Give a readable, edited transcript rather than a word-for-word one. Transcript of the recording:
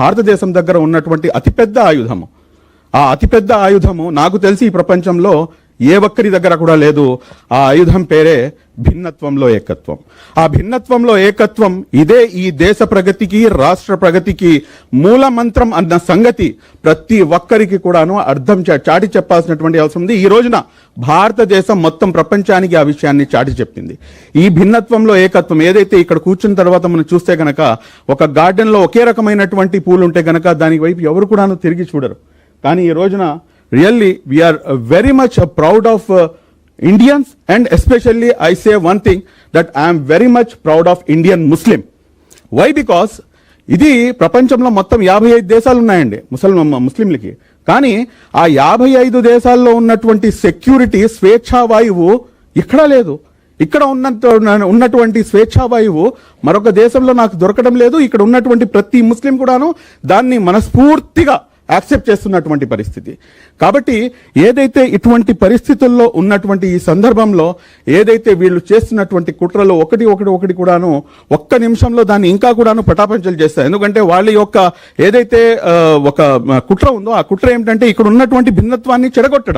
భారతదేశం దగ్గర ఉన్నటువంటి అతిపెద్ద ఆయుధము. ఆ అతిపెద్ద ఆయుధము నాకు తెలిసి ఈ ప్రపంచంలో ఏ ఒక్కరి దగ్గర కూడా లేదు. ఆ ఆయుధం పేరే భిన్నత్వంలో ఏకత్వం. ఆ భిన్నత్వంలో ఏకత్వం ఇదే ఈ దేశ ప్రగతికి, రాష్ట్ర ప్రగతికి మూల మంత్రం అన్న సంగతి ప్రతి ఒక్కరికి కూడాను అర్థం చాటి చెప్పాల్సినటువంటి అవసరం ఉంది. ఈ రోజున భారతదేశం మొత్తం ప్రపంచానికి ఆ విషయాన్ని చాటి చెప్పింది. ఈ భిన్నత్వంలో ఏకత్వం ఏదైతే ఇక్కడ కూర్చున్న తర్వాత మనం చూస్తే గనక ఒక గార్డెన్ లో ఒకే రకమైనటువంటి పూలు ఉంటే గనక దాని వైపు ఎవరు కూడాను తిరిగి చూడరు. కానీ ఈ రోజున really we are very much proud of Indians, and especially I say one thing, that I am very much proud of Indian Muslim. Why? Because ఇది ప్రపంచంలో మొత్తం 55 దేశాలు ఉన్నాయండి ముస్లింలకి. కానీ ఆ 55 దేశాల్లో ఉన్నటువంటి సెక్యూరిటీ, స్వేచ్ఛావాయువు ఇక్కడ లేదు. ఇక్కడ ఉన్నటువంటి స్వేచ్ఛావాయువు మరొక దేశంలో నాకు దొరకడం లేదు. ఇక్కడ ఉన్నటువంటి ప్రతి ముస్లిం కూడాను దాన్ని మనస్ఫూర్తిగా యాక్సెప్ట్ చేస్తున్నటువంటి పరిస్థితి. కాబట్టి ఏదైతే ఇటువంటి పరిస్థితుల్లో ఉన్నటువంటి ఈ సందర్భంలో ఏదైతే వీళ్ళు చేస్తున్నటువంటి కుట్రలు ఒకటి కూడాను ఒక్క నిమిషంలో దాన్ని ఇంకా కూడాను పటాపంచలు చేస్తారు. ఎందుకంటే వాళ్ళ యొక్క ఏదైతే ఒక కుట్ర ఉందో ఆ కుట్ర ఏమిటంటే ఇక్కడ ఉన్నటువంటి భిన్నత్వాన్ని చెడగొట్టడం.